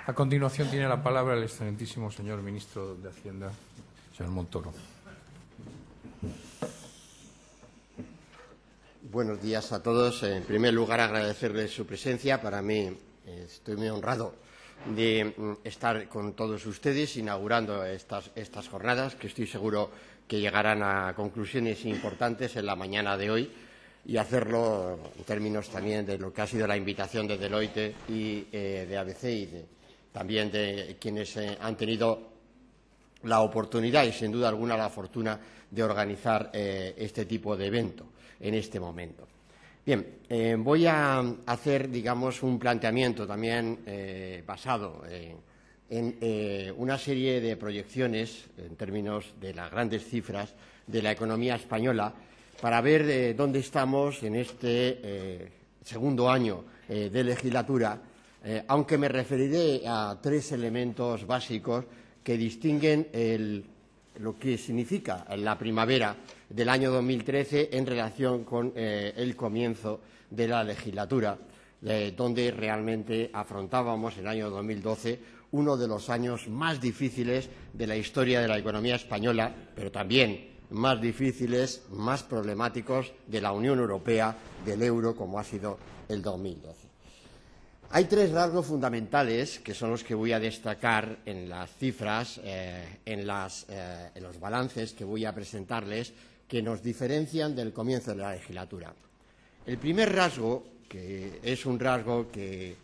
A continuación tiene la palabra el excelentísimo señor ministro de Hacienda, señor Montoro. Buenos días a todos. En primer lugar, agradecerles su presencia. Para mí, estoy muy honrado de estar con todos ustedes inaugurando estas jornadas, que estoy seguro que llegarán a conclusiones importantes en la mañana de hoy, y hacerlo en términos también de lo que ha sido la invitación de Deloitte y de ABC y también de quienes han tenido la oportunidad y, sin duda alguna, la fortuna de organizar este tipo de evento en este momento. Bien, voy a hacer, digamos, un planteamiento también basado en una serie de proyecciones en términos de las grandes cifras de la economía española para ver dónde estamos en este segundo año de legislatura, aunque me referiré a tres elementos básicos que distinguen lo que significa la primavera del año 2013 en relación con el comienzo de la legislatura, donde realmente afrontábamos el año 2012 uno de los años más difíciles de la historia de la economía española, pero también más difíciles, más problemáticos de la Unión Europea, del euro, como ha sido el 2012. Hay tres rasgos fundamentales que son los que voy a destacar en las cifras, en los balances que voy a presentarles, que nos diferencian del comienzo de la legislatura. El primer rasgo, que es un rasgo que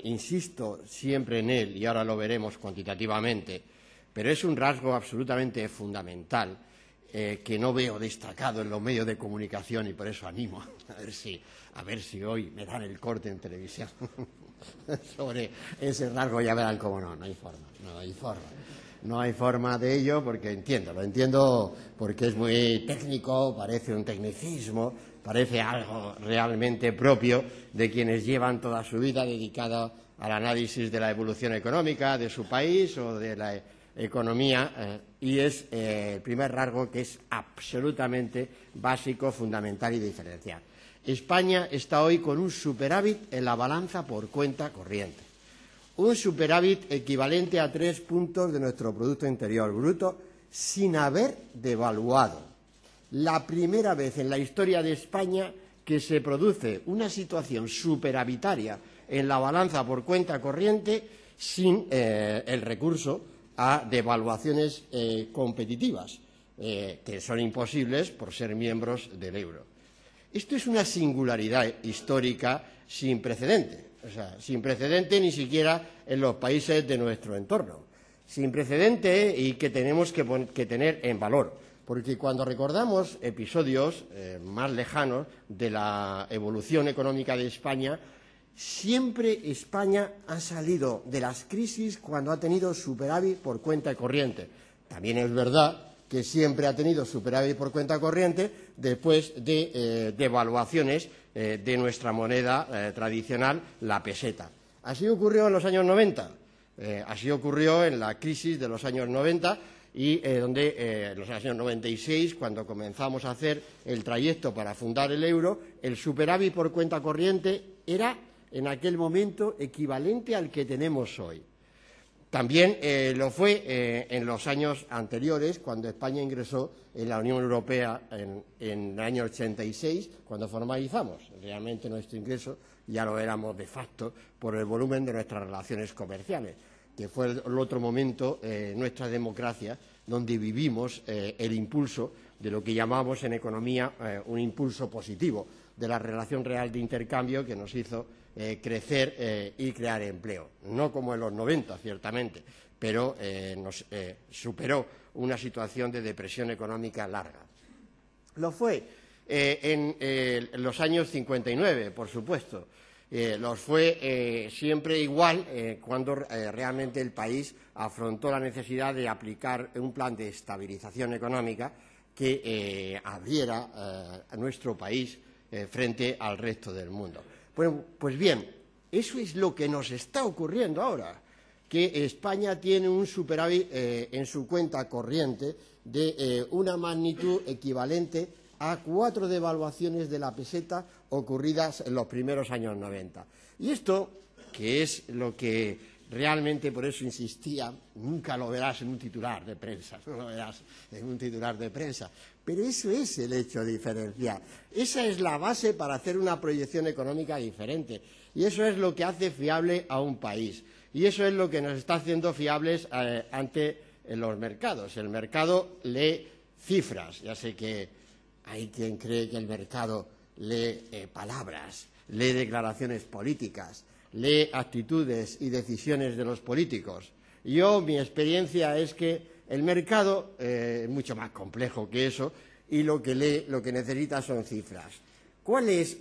insisto siempre en él, y ahora lo veremos cuantitativamente, pero es un rasgo absolutamente fundamental, que no veo destacado en los medios de comunicación, y por eso animo a ver si hoy me dan el corte en televisión sobre ese rasgo. Ya verán cómo no hay forma de ello, porque lo entiendo porque es muy técnico, parece un tecnicismo, parece algo realmente propio de quienes llevan toda su vida dedicada al análisis de la evolución económica de su país o de la economía, y es el primer rasgo que es absolutamente básico, fundamental y diferencial. España está hoy con un superávit en la balanza por cuenta corriente, un superávit equivalente a 3 puntos de nuestro Producto Interior Bruto sin haber devaluado. La primera vez en la historia de España que se produce una situación superavitaria en la balanza por cuenta corriente sin el recurso a devaluaciones competitivas, que son imposibles por ser miembros del euro. Esto es una singularidad histórica sin precedente, sin precedente ni siquiera en los países de nuestro entorno, sin precedente y que tenemos que tener en valor, porque cuando recordamos episodios más lejanos de la evolución económica de España, siempre España ha salido de las crisis cuando ha tenido superávit por cuenta corriente. También es verdad que siempre ha tenido superávit por cuenta corriente después de devaluaciones de nuestra moneda tradicional, la peseta. Así ocurrió en los años 90, así ocurrió en la crisis de los años 90 y donde en los años 96, cuando comenzamos a hacer el trayecto para fundar el euro, el superávit por cuenta corriente era en aquel momento equivalente al que tenemos hoy. También lo fue en los años anteriores, cuando España ingresó en la Unión Europea en el año 86, cuando formalizamos realmente nuestro ingreso, ya lo éramos de facto por el volumen de nuestras relaciones comerciales, que fue el otro momento en nuestra democracia donde vivimos el impulso de lo que llamamos en economía un impulso positivo de la relación real de intercambio que nos hizo crecer y crear empleo. No como en los 90, ciertamente, pero nos superó una situación de depresión económica larga. Lo fue en los años 59, por supuesto. Los fue siempre igual cuando realmente el país afrontó la necesidad de aplicar un plan de estabilización económica que abriera a nuestro país frente al resto del mundo. Bueno, pues bien, eso es lo que nos está ocurriendo ahora, que España tiene un superávit en su cuenta corriente de una magnitud equivalente a 4 devaluaciones de la peseta ocurridas en los primeros años 90. Y esto, que es lo que Realmente, por eso insistía, nunca lo verás en un titular de prensa, no lo verás en un titular de prensa. Pero eso es el hecho diferencial. Esa es la base para hacer una proyección económica diferente. Y eso es lo que hace fiable a un país. Y eso es lo que nos está haciendo fiables ante los mercados. El mercado lee cifras. Ya sé que hay quien cree que el mercado lee palabras, lee declaraciones políticas, lee actitudes y decisiones de los políticos. Mi experiencia es que el mercado es mucho más complejo que eso y lo que lee, lo que necesita son cifras. ¿Cuál es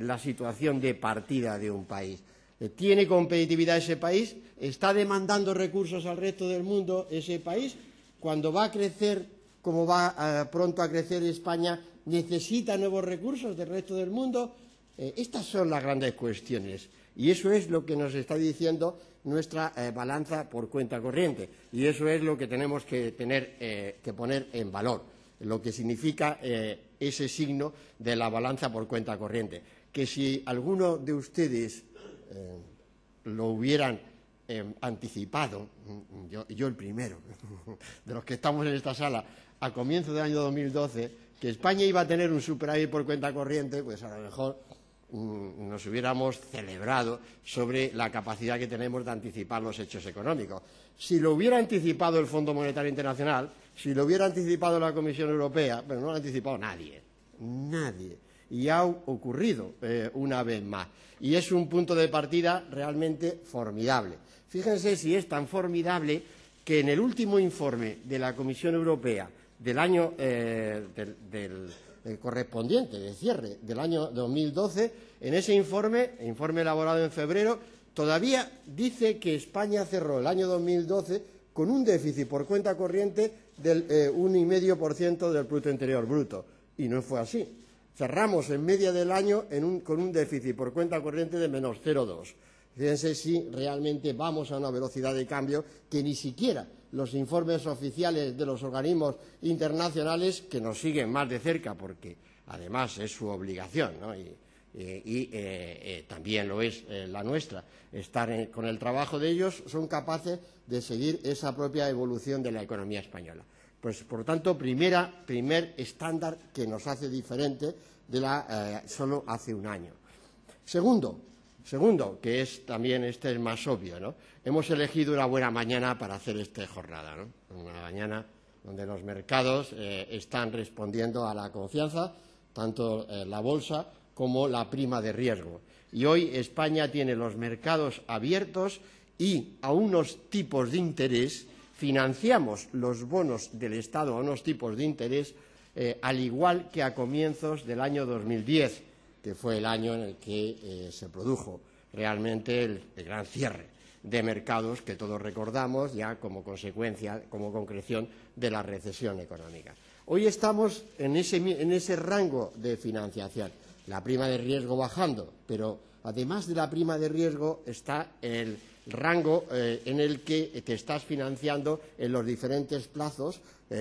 la situación de partida de un país? ¿Tiene competitividad ese país? ¿Está demandando recursos al resto del mundo ese país? Cuando va a crecer, como va pronto a crecer España, ¿necesita nuevos recursos del resto del mundo? Estas son las grandes cuestiones. Y eso es lo que nos está diciendo nuestra balanza por cuenta corriente. Y eso es lo que tenemos que poner en valor, lo que significa ese signo de la balanza por cuenta corriente. Que si alguno de ustedes lo hubieran anticipado, yo el primero, de los que estamos en esta sala, a comienzo del año 2012, que España iba a tener un superávit por cuenta corriente, pues a lo mejor nos hubiéramos celebrado sobre la capacidad que tenemos de anticipar los hechos económicos. Si lo hubiera anticipado el Fondo Monetario Internacional, si lo hubiera anticipado la Comisión Europea, pero no lo ha anticipado nadie, y ha ocurrido una vez más. Y es un punto de partida realmente formidable. Fíjense si es tan formidable que en el último informe de la Comisión Europea del año correspondiente, de cierre del año 2012, en ese informe elaborado en febrero, todavía dice que España cerró el año 2012 con un déficit por cuenta corriente del 1,5% del Producto Interior Bruto. Y no fue así. Cerramos en media del año con un déficit por cuenta corriente de menos 0,2. Fíjense si realmente vamos a una velocidad de cambio que ni siquiera los informes oficiales de los organismos internacionales, que nos siguen más de cerca, porque además es su obligación, ¿no? y también lo es la nuestra, estar con el trabajo de ellos, son capaces de seguir esa propia evolución de la economía española. Pues, por tanto, primer estándar que nos hace diferente de solo hace un año. Segundo, que es también es más obvio, ¿no? Hemos elegido una buena mañana para hacer esta jornada, ¿no? Una mañana donde los mercados están respondiendo a la confianza, tanto la bolsa como la prima de riesgo. Y hoy España tiene los mercados abiertos y a unos tipos de interés, financiamos los bonos del Estado a unos tipos de interés al igual que a comienzos del año 2010, que fue el año en el que se produjo realmente el gran cierre de mercados que todos recordamos ya como consecuencia, como concreción de la recesión económica. Hoy estamos en ese rango de financiación, la prima de riesgo bajando, pero además de la prima de riesgo está el rango en el que te estás financiando en los diferentes plazos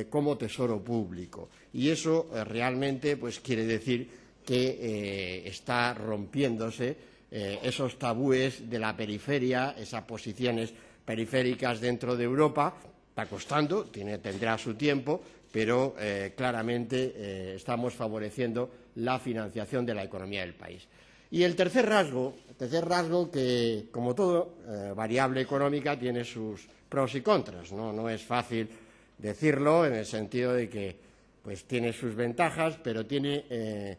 como tesoro público. Y eso realmente pues quiere decir que está rompiéndose esos tabúes de la periferia, esas posiciones periféricas dentro de Europa. Está costando, tendrá su tiempo, pero claramente estamos favoreciendo la financiación de la economía del país. Y el tercer rasgo que, como todo, variable económica tiene sus pros y contras, ¿no? No es fácil decirlo en el sentido de que pues tiene sus ventajas, pero tiene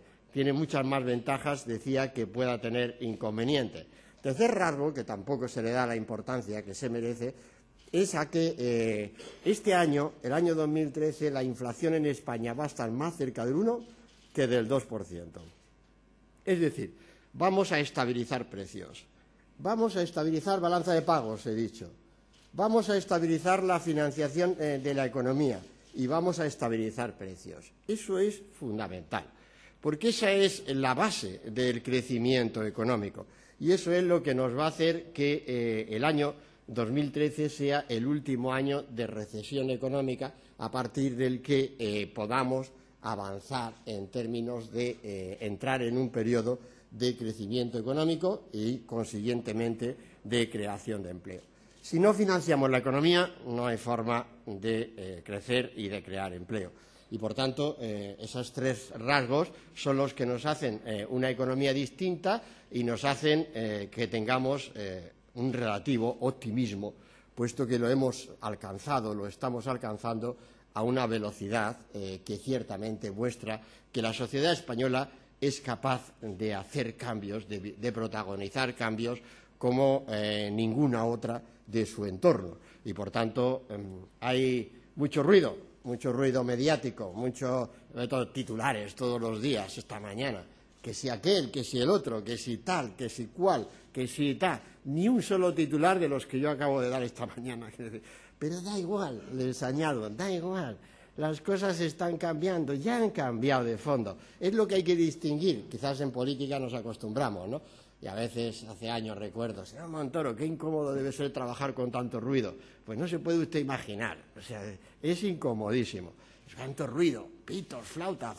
muchas más ventajas, decía, que pueda tener inconvenientes. Tercer rasgo, que tampoco se le da la importancia que se merece, es a que este año, el año 2013, la inflación en España va a estar más cerca del 1 que del 2%. Es decir, vamos a estabilizar precios, vamos a estabilizar balanza de pagos, he dicho, vamos a estabilizar la financiación de la economía y vamos a estabilizar precios. Eso es fundamental, porque esa es la base del crecimiento económico y eso es lo que nos va a hacer que el año 2013 sea el último año de recesión económica a partir del que podamos avanzar en términos de entrar en un periodo de crecimiento económico y, consiguientemente, de creación de empleo. Si no financiamos la economía, no hay forma de crecer y de crear empleo. Y, por tanto, esos tres rasgos son los que nos hacen una economía distinta y nos hacen que tengamos un relativo optimismo, puesto que lo hemos alcanzado, lo estamos alcanzando a una velocidad que ciertamente muestra que la sociedad española es capaz de hacer cambios, de protagonizar cambios como ninguna otra de su entorno. Y, por tanto, hay mucho ruido mediático, muchos titulares todos los días, esta mañana, que si aquel, que si el otro, que si tal, que si cual, que si tal, ni un solo titular de los que yo acabo de dar esta mañana. Pero da igual, les añado, da igual, las cosas están cambiando, ya han cambiado de fondo. Es lo que hay que distinguir, quizás en política nos acostumbramos, ¿no? Y a veces, hace años recuerdo, señor Montoro, qué incómodo debe ser trabajar con tanto ruido. Pues no se puede usted imaginar, o sea, es incomodísimo. Tanto ruido, pitos, flautas,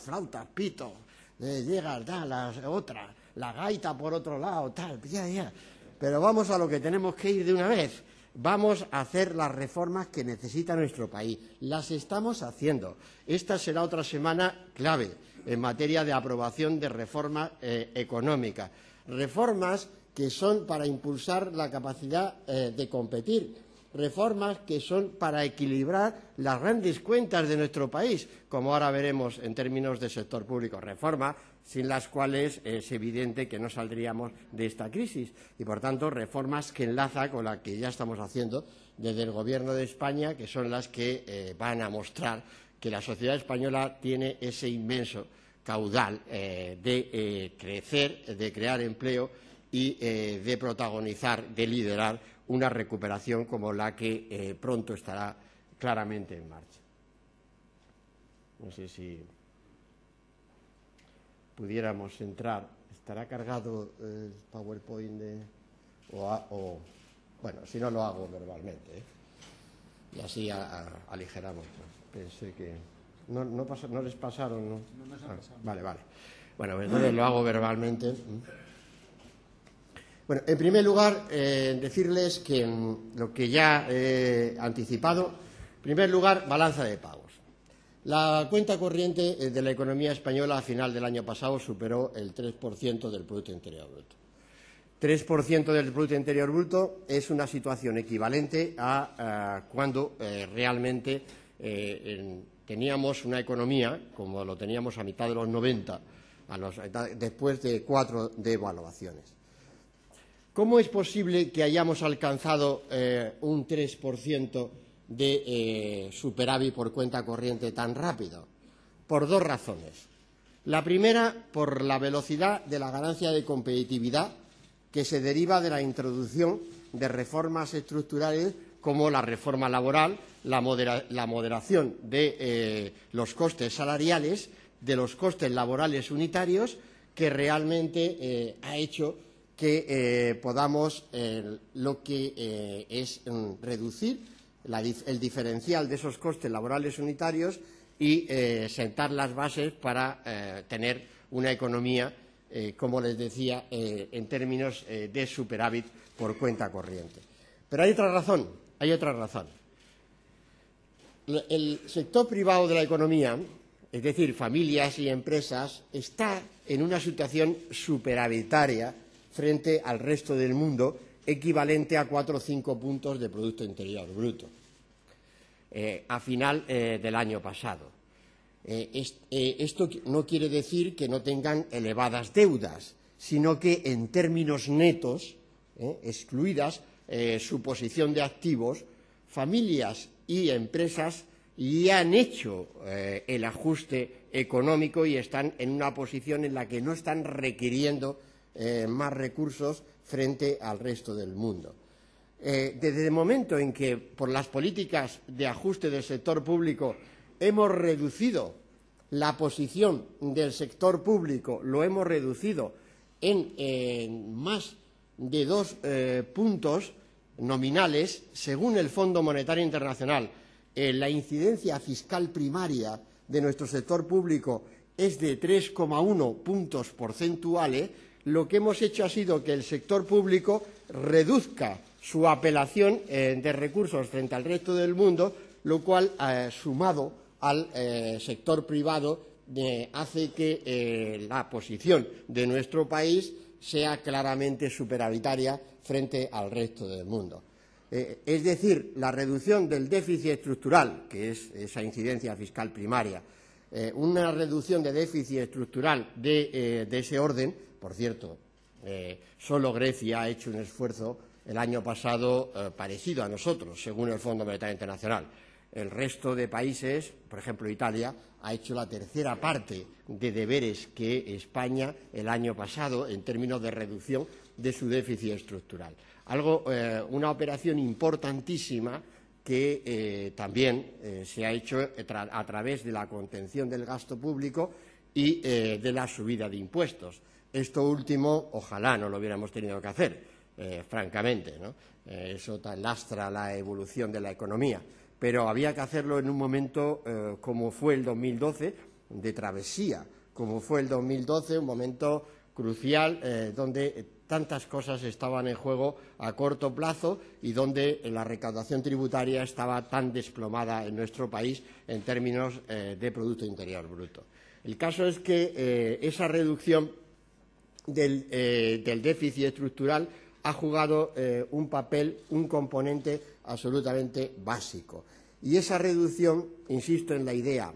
pitos, llega, la otra, la gaita por otro lado, tal, ya. Pero vamos a lo que tenemos que ir de una vez. Vamos a hacer las reformas que necesita nuestro país. Las estamos haciendo. Esta será otra semana clave en materia de aprobación de reforma económica. Reformas que son para impulsar la capacidad de competir, reformas que son para equilibrar las grandes cuentas de nuestro país, como ahora veremos en términos de sector público, reformas sin las cuales es evidente que no saldríamos de esta crisis y, por tanto, reformas que enlaza con la que ya estamos haciendo desde el Gobierno de España, que son las que van a mostrar que la sociedad española tiene ese inmenso caudal de crecer, de crear empleo y de protagonizar, de liderar una recuperación como la que pronto estará claramente en marcha. No sé si pudiéramos entrar. ¿Estará cargado el PowerPoint bueno, si no lo hago verbalmente, y así aligeramos. Pensé que no les pasaron, ¿no? No nos han pasado. Vale. Bueno, entonces lo hago verbalmente. Bueno, en primer lugar, decirles que lo que ya he anticipado, en primer lugar, balanza de pagos. La cuenta corriente de la economía española a final del año pasado superó el 3% del Producto Interior Bruto. 3% del Producto Interior Bruto es una situación equivalente a cuando realmente teníamos una economía, como lo teníamos a mitad de los 90, después de 4 devaluaciones. ¿Cómo es posible que hayamos alcanzado un 3% de superávit por cuenta corriente tan rápido? Por dos razones. La primera, por la velocidad de la ganancia de competitividad que se deriva de la introducción de reformas estructurales como la reforma laboral, la moderación de los costes salariales, de los costes laborales unitarios, que realmente ha hecho que podamos lo que es reducir el diferencial de esos costes laborales unitarios y sentar las bases para tener una economía, como les decía, en términos de superávit por cuenta corriente. Pero hay otra razón, El sector privado de la economía, es decir, familias y empresas, está en una situación superavitaria frente al resto del mundo, equivalente a 4 o 5 puntos de Producto Interior Bruto a final del año pasado. Esto no quiere decir que no tengan elevadas deudas, sino que en términos netos, excluidas su posición de activos, familias y empresas ya han hecho el ajuste económico y están en una posición en la que no están requiriendo más recursos frente al resto del mundo. Desde el momento en que, por las políticas de ajuste del sector público, hemos reducido la posición del sector público, lo hemos reducido en más de 2 puntos nominales, según el Fondo Monetario Internacional, la incidencia fiscal primaria de nuestro sector público es de 3,1 puntos porcentuales. Lo que hemos hecho ha sido que el sector público reduzca su apelación de recursos frente al resto del mundo, lo cual, sumado al sector privado, hace que la posición de nuestro país sea claramente superavitaria frente al resto del mundo. Es decir, la reducción del déficit estructural, que es esa incidencia fiscal primaria, una reducción de déficit estructural de ese orden. Por cierto, solo Grecia ha hecho un esfuerzo el año pasado parecido a nosotros, según el Fondo Monetario Internacional. El resto de países, por ejemplo Italia, ha hecho la tercera parte de deberes que España el año pasado en términos de reducción de su déficit estructural. Una operación importantísima que también se ha hecho a través de la contención del gasto público y de la subida de impuestos. Esto último, ojalá no lo hubiéramos tenido que hacer, francamente, ¿no? Eso lastra la evolución de la economía. Pero había que hacerlo en un momento como fue el 2012, de travesía, como fue el 2012, un momento crucial donde tantas cosas estaban en juego a corto plazo y donde la recaudación tributaria estaba tan desplomada en nuestro país en términos de Producto Interior Bruto. El caso es que esa reducción del déficit estructural ha jugado un papel, un componente absolutamente básico. Y esa reducción, insisto en la idea,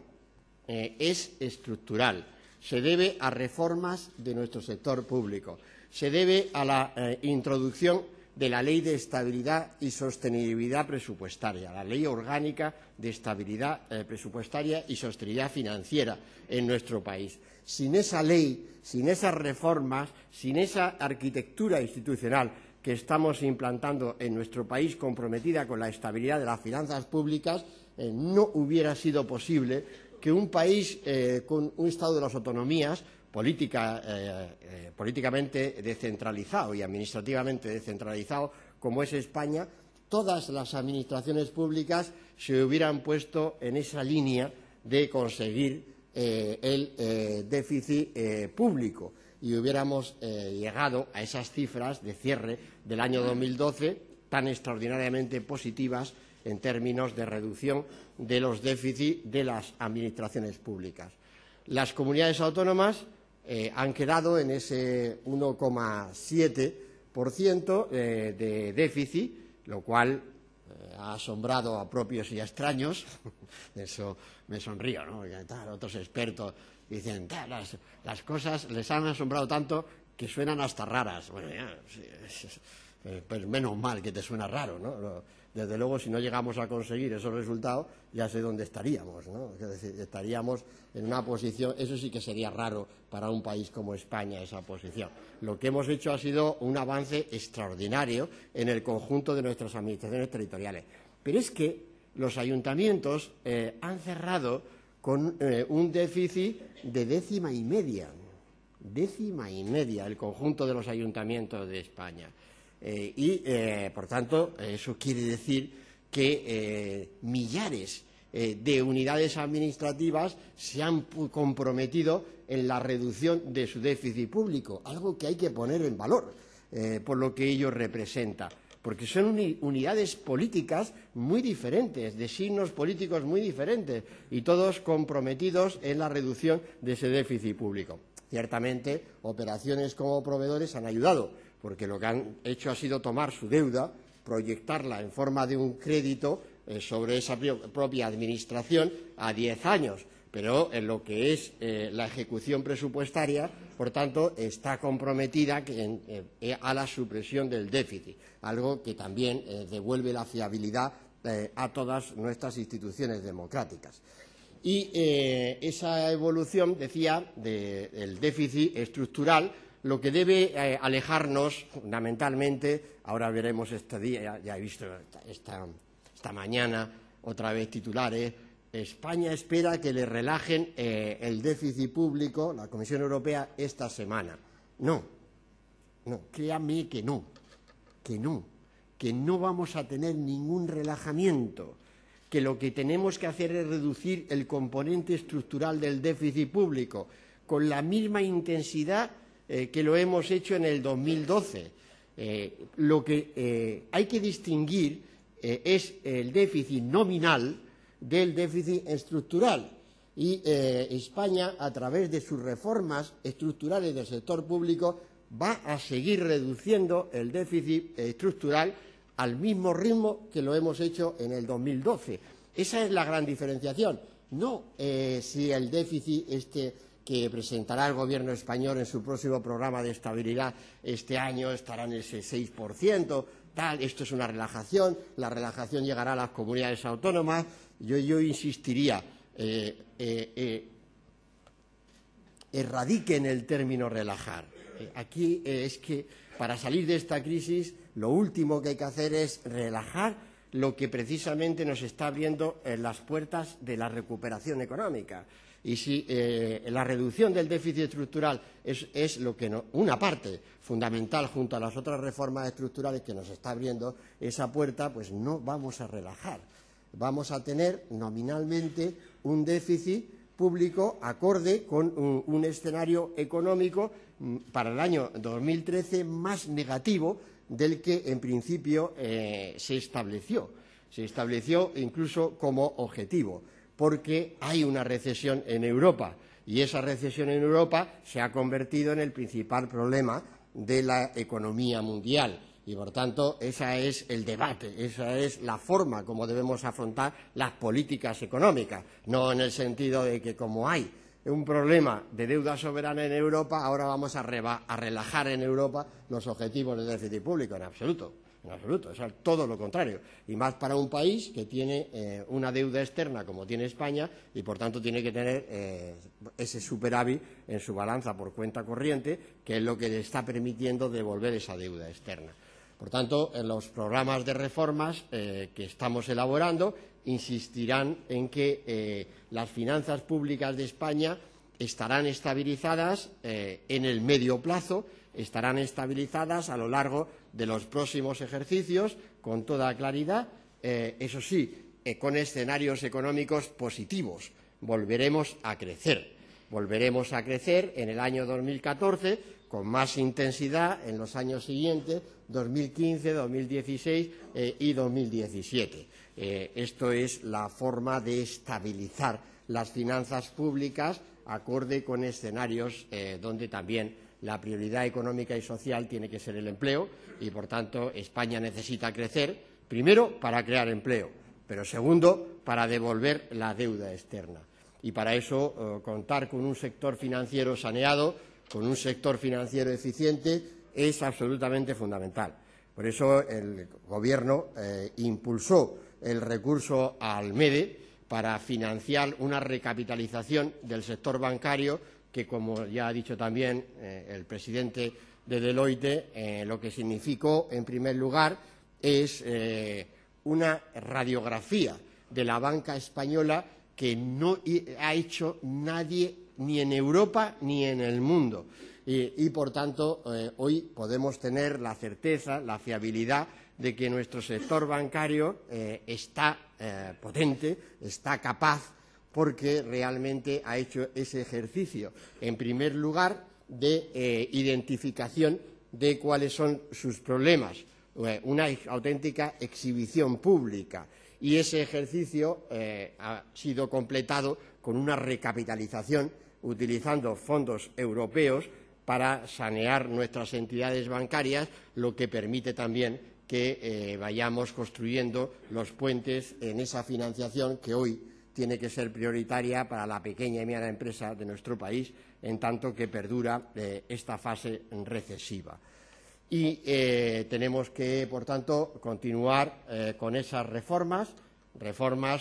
es estructural. Se debe a reformas de nuestro sector público. Se debe a la introducción de la Ley de Estabilidad y Sostenibilidad Presupuestaria, la Ley Orgánica de Estabilidad Presupuestaria y Sostenibilidad Financiera en nuestro país. Sin esa ley, sin esas reformas, sin esa arquitectura institucional que estamos implantando en nuestro país comprometida con la estabilidad de las finanzas públicas, no hubiera sido posible que un país con un estado de las autonomías políticamente descentralizado y administrativamente descentralizado como es España, todas las administraciones públicas se hubieran puesto en esa línea de conseguir el déficit público y hubiéramos llegado a esas cifras de cierre del año 2012 tan extraordinariamente positivas en términos de reducción de los déficits de las administraciones públicas. Las comunidades autónomas han quedado en ese 1,7% de déficit, lo cual ha asombrado a propios y a extraños. Eso me sonrío, ¿no? Otros expertos dicen, las cosas les han asombrado tanto que suenan hasta raras. Bueno, ya, pues menos mal que te suena raro, ¿no? Desde luego, si no llegamos a conseguir esos resultados, ya sé dónde estaríamos, ¿no? Es decir, estaríamos en una posición, eso sí que sería raro para un país como España, esa posición. Lo que hemos hecho ha sido un avance extraordinario en el conjunto de nuestras administraciones territoriales. Pero es que los ayuntamientos han cerrado con un déficit de décima y media el conjunto de los ayuntamientos de España. Por tanto, eso quiere decir que millares de unidades administrativas se han comprometido en la reducción de su déficit público, algo que hay que poner en valor por lo que ello representa, porque son unidades políticas muy diferentes, de signos políticos muy diferentes, y todos comprometidos en la reducción de ese déficit público. Ciertamente, operaciones como proveedores han ayudado, porque lo que han hecho ha sido tomar su deuda, proyectarla en forma de un crédito sobre esa propia administración a 10 años, pero en lo que es la ejecución presupuestaria, por tanto, está comprometida a la supresión del déficit, algo que también devuelve la fiabilidad a todas nuestras instituciones democráticas. Y esa evolución, decía, del déficit estructural, lo que debe alejarnos fundamentalmente, ahora veremos este día, ya he visto esta mañana otra vez titulares, España espera que le relajen el déficit público, la Comisión Europea, esta semana. No, créanme que no vamos a tener ningún relajamiento, que lo que tenemos que hacer es reducir el componente estructural del déficit público con la misma intensidad que lo hemos hecho en el 2012. Lo que hay que distinguir es el déficit nominal del déficit estructural. Y España, a través de sus reformas estructurales del sector público, va a seguir reduciendo el déficit estructural al mismo ritmo que lo hemos hecho en el 2012. Esa es la gran diferenciación. No si el déficit que presentará el Gobierno español en su próximo programa de estabilidad este año estará en ese 6%, tal, esto es una relajación, la relajación llegará a las comunidades autónomas. Yo insistiría, erradiquen el término relajar. Aquí es que para salir de esta crisis lo último que hay que hacer es relajar lo que precisamente nos está abriendo las puertas de la recuperación económica. Y si la reducción del déficit estructural es lo que una parte fundamental junto a las otras reformas estructurales que nos está abriendo esa puerta, pues no vamos a relajar. Vamos a tener nominalmente un déficit público acorde con un escenario económico para el año 2013 más negativo del que en principio se estableció. Se estableció incluso como objetivo, porque hay una recesión en Europa y esa recesión en Europa se ha convertido en el principal problema de la economía mundial. Y, por tanto, ese es el debate, esa es la forma como debemos afrontar las políticas económicas, no en el sentido de que, como hay un problema de deuda soberana en Europa, ahora vamos a relajar en Europa los objetivos de déficit público. En absoluto, es todo lo contrario. Y más para un país que tiene una deuda externa como tiene España y, por tanto, tiene que tener ese superávit en su balanza por cuenta corriente, que es lo que le está permitiendo devolver esa deuda externa. Por tanto, en los programas de reformas que estamos elaborando insistirán en que las finanzas públicas de España estarán estabilizadas en el medio plazo, estarán estabilizadas a lo largo de los próximos ejercicios con toda claridad, eso sí, con escenarios económicos positivos. Volveremos a crecer en el año 2014 con más intensidad en los años siguientes, 2015, 2016 y 2017. Esto es la forma de estabilizar las finanzas públicas acorde con escenarios donde también la prioridad económica y social tiene que ser el empleo y, por tanto, España necesita crecer, primero, para crear empleo, pero segundo, para devolver la deuda externa. Y para eso contar con un sector financiero saneado, con un sector financiero eficiente, es absolutamente fundamental. Por eso el Gobierno impulsó el recurso al MEDE para financiar una recapitalización del sector bancario que, como ya ha dicho también el presidente de Deloitte, lo que significó, en primer lugar, es una radiografía de la banca española que no ha hecho nadie ni en Europa ni en el mundo. Y por tanto, hoy podemos tener la certeza, la fiabilidad de que nuestro sector bancario está potente, está capaz, porque realmente ha hecho ese ejercicio, en primer lugar, de identificación de cuáles son sus problemas, una auténtica exhibición pública. Y ese ejercicio ha sido completado con una recapitalización utilizando fondos europeos para sanear nuestras entidades bancarias, lo que permite también que vayamos construyendo los puentes en esa financiación que hoy tiene que ser prioritaria para la pequeña y mediana empresa de nuestro país, en tanto que perdura esta fase recesiva. Y tenemos que, por tanto, continuar con esas reformas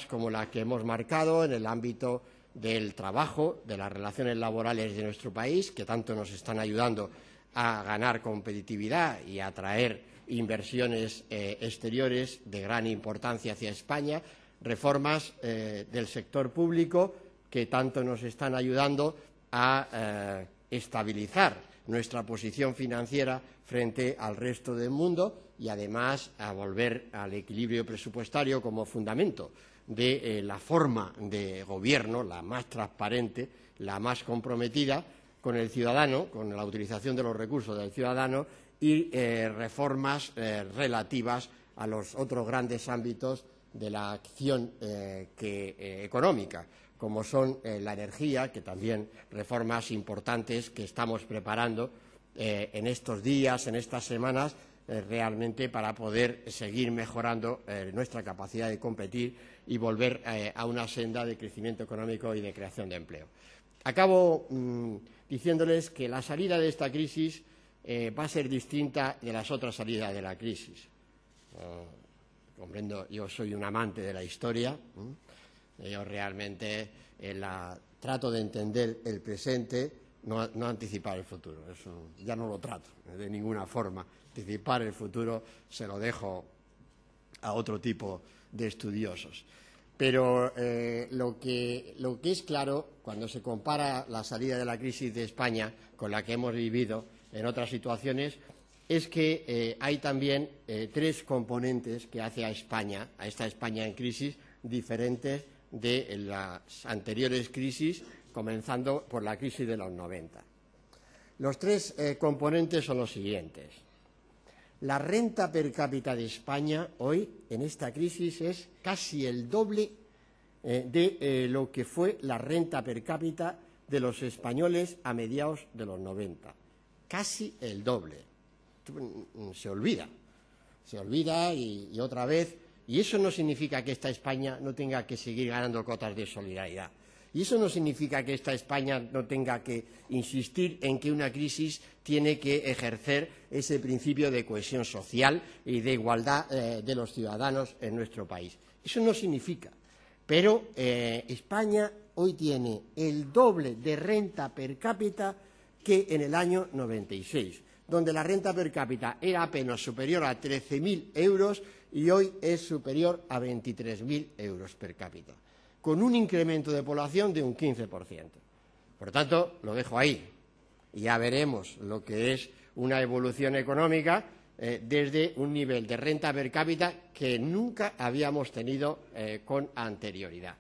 como las que hemos marcado en el ámbito del trabajo, de las relaciones laborales de nuestro país, que tanto nos están ayudando a ganar competitividad y a atraer inversiones exteriores de gran importancia hacia España, reformas del sector público que tanto nos están ayudando a estabilizar nuestra posición financiera frente al resto del mundo y, además, a volver al equilibrio presupuestario como fundamento de la forma de gobierno, la más transparente, la más comprometida con el ciudadano, con la utilización de los recursos del ciudadano y reformas relativas a los otros grandes ámbitos de la acción económica, como son la energía, que también reformas importantes que estamos preparando en estos días, en estas semanas, realmente para poder seguir mejorando nuestra capacidad de competir y volver a una senda de crecimiento económico y de creación de empleo. Acabo diciéndoles que la salida de esta crisis va a ser distinta de las otras salidas de la crisis. Comprendo, yo soy un amante de la historia, yo realmente trato de entender el presente, no anticipar el futuro. Eso ya no lo trato de ninguna forma. Anticipar el futuro se lo dejo a otro tipo de estudiosos. Pero lo que es claro, cuando se compara la salida de la crisis de España con la que hemos vivido en otras situaciones, es que hay también tres componentes que hace a esta España en crisis, diferentes de las anteriores crisis, comenzando por la crisis de los 90. Los tres componentes son los siguientes. La renta per cápita de España hoy, en esta crisis, es casi el doble de lo que fue la renta per cápita de los españoles a mediados de los 90. Casi el doble. Se olvida y otra vez. Y eso no significa que esta España no tenga que seguir ganando cotas de solidaridad. Y eso no significa que esta España no tenga que insistir en que una crisis tiene que ejercer ese principio de cohesión social y de igualdad de los ciudadanos en nuestro país. Eso no significa. Pero España hoy tiene el doble de renta per cápita que en el año 96, donde la renta per cápita era apenas superior a 13.000 euros y hoy es superior a 23.000 euros per cápita, con un incremento de población de un 15%. Por tanto, lo dejo ahí. Y ya veremos lo que es una evolución económica desde un nivel de renta per cápita que nunca habíamos tenido con anterioridad.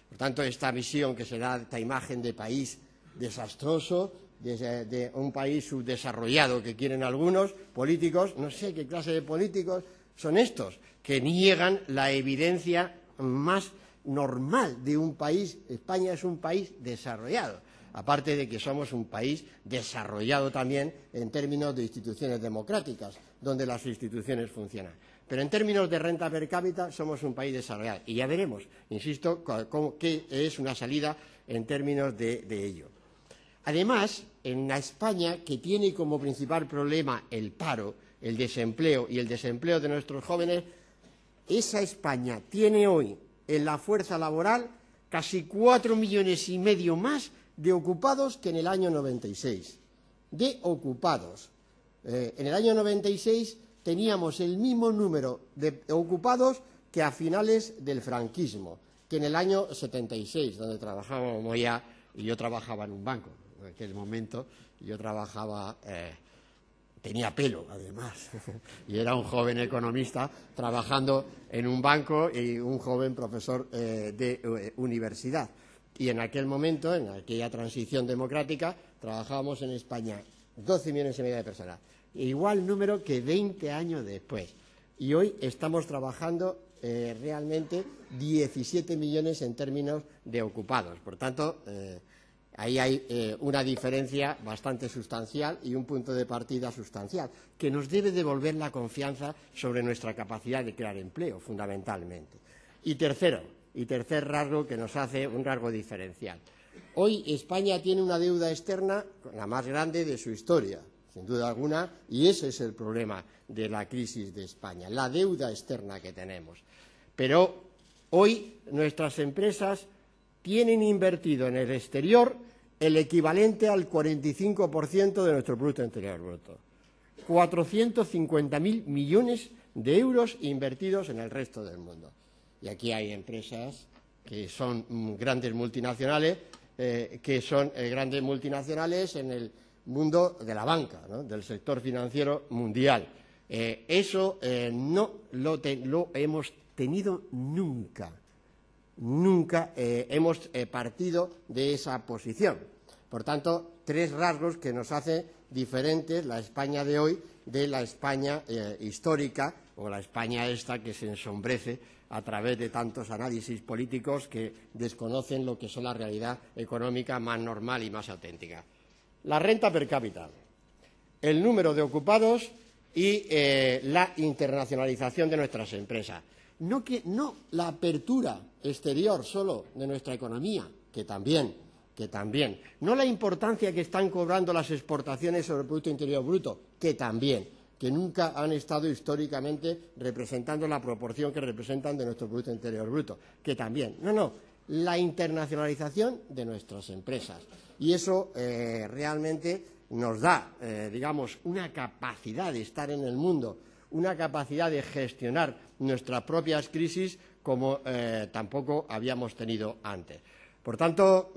Por tanto, esta visión que se da, esta imagen de país desastroso, de un país subdesarrollado que quieren algunos políticos, no sé qué clase de políticos son estos, que niegan la evidencia más normal de un país. España es un país desarrollado, aparte de que somos un país desarrollado también en términos de instituciones democráticas, donde las instituciones funcionan. Pero en términos de renta per cápita somos un país desarrollado. Y ya veremos, insisto, qué es una salida en términos de ello. Además, en la España, que tiene como principal problema el paro, el desempleo y el desempleo de nuestros jóvenes, esa España tiene hoy en la fuerza laboral casi 4,5 millones más de ocupados que en el año 96. De ocupados. En el año 96 teníamos el mismo número de ocupados que a finales del franquismo, que en el año 76, donde trabajábamos ya, y yo trabajaba en un banco. En aquel momento yo trabajaba, tenía pelo además, y era un joven economista trabajando en un banco y un joven profesor de universidad. Y en aquel momento, en aquella transición democrática, trabajábamos en España 12,5 millones de personas, igual número que 20 años después. Y hoy estamos trabajando realmente 17 millones en términos de ocupados. Por tanto, ahí hay una diferencia bastante sustancial y un punto de partida sustancial, que nos debe devolver la confianza sobre nuestra capacidad de crear empleo, fundamentalmente. Y tercer rasgo que nos hace un rasgo diferencial. Hoy España tiene una deuda externa, la más grande de su historia, sin duda alguna, y ese es el problema de la crisis de España, la deuda externa que tenemos. Pero hoy nuestras empresas tienen invertido en el exterior el equivalente al 45% de nuestro Producto Interior Bruto. 450.000 millones de euros invertidos en el resto del mundo. Y aquí hay empresas que son grandes multinacionales, en el mundo de la banca, ¿no?, del sector financiero mundial. Eso no lo hemos tenido nunca. Nunca hemos partido de esa posición. Por tanto, tres rasgos que nos hacen diferentes la España de hoy de la España histórica, o la España esta que se ensombrece a través de tantos análisis políticos que desconocen lo que son la realidad económica más normal y más auténtica. La renta per cápita, el número de ocupados y la internacionalización de nuestras empresas. No la apertura exterior solo de nuestra economía, que también, no la importancia que están cobrando las exportaciones sobre el Producto Interior Bruto, que también, que nunca han estado históricamente representando la proporción que representan de nuestro Producto Interior Bruto, que también. No, la internacionalización de nuestras empresas. Y eso realmente nos da, digamos, una capacidad de estar en el mundo, una capacidad de gestionar nuestras propias crisis como tampoco habíamos tenido antes. Por tanto,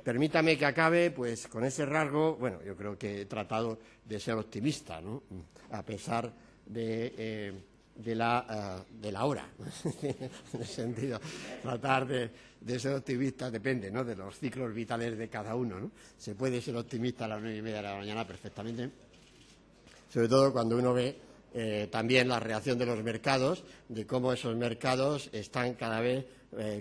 permítame que acabe pues con ese rasgo. Bueno, yo creo que he tratado de ser optimista, ¿no? A pesar de la hora, ¿no? En ese sentido, tratar de ser optimista depende, ¿no?, de los ciclos vitales de cada uno, ¿no? Se puede ser optimista a las 9:30 de la mañana perfectamente, sobre todo cuando uno ve también la reacción de los mercados, de cómo esos mercados están cada vez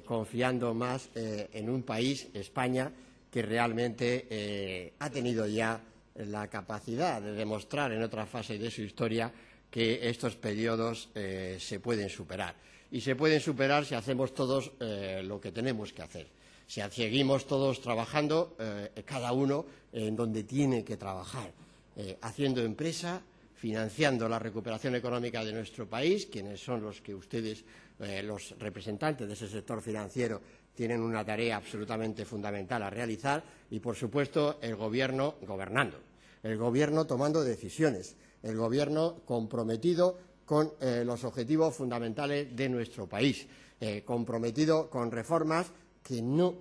confiando más en un país, España, que realmente ha tenido ya la capacidad de demostrar en otra fase de su historia que estos periodos se pueden superar. Y se pueden superar si hacemos todos lo que tenemos que hacer. Si seguimos todos trabajando, cada uno en donde tiene que trabajar, haciendo empresa, financiando la recuperación económica de nuestro país, quienes son los que ustedes, los representantes de ese sector financiero, tienen una tarea absolutamente fundamental a realizar, y, por supuesto, el Gobierno gobernando, el Gobierno tomando decisiones, el Gobierno comprometido con los objetivos fundamentales de nuestro país, comprometido con reformas que no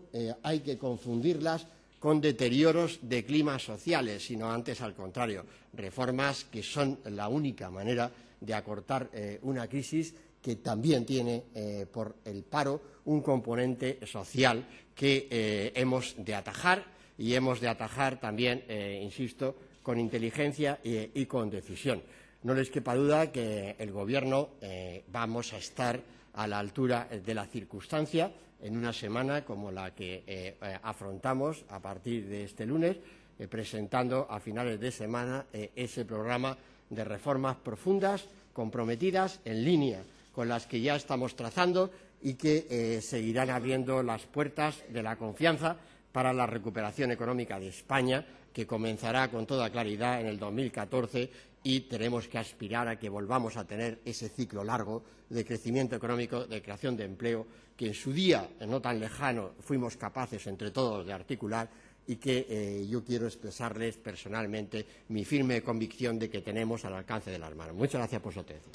hay que confundirlas con deterioros de climas sociales, sino antes al contrario, reformas que son la única manera de acortar una crisis que también tiene por el paro un componente social que hemos de atajar, y hemos de atajar también, insisto, con inteligencia y con decisión. No les quepa duda que el Gobierno vamos a estar a la altura de la circunstancia en una semana como la que afrontamos a partir de este lunes, presentando a finales de semana ese programa de reformas profundas, comprometidas, en línea con las que ya estamos trazando y que seguirán abriendo las puertas de la confianza para la recuperación económica de España, que comenzará con toda claridad en el 2014, y tenemos que aspirar a que volvamos a tener ese ciclo largo de crecimiento económico, de creación de empleo, que en su día, no tan lejano, fuimos capaces entre todos de articular, y que yo quiero expresarles personalmente mi firme convicción de que tenemos al alcance de las manos. Muchas gracias por su atención.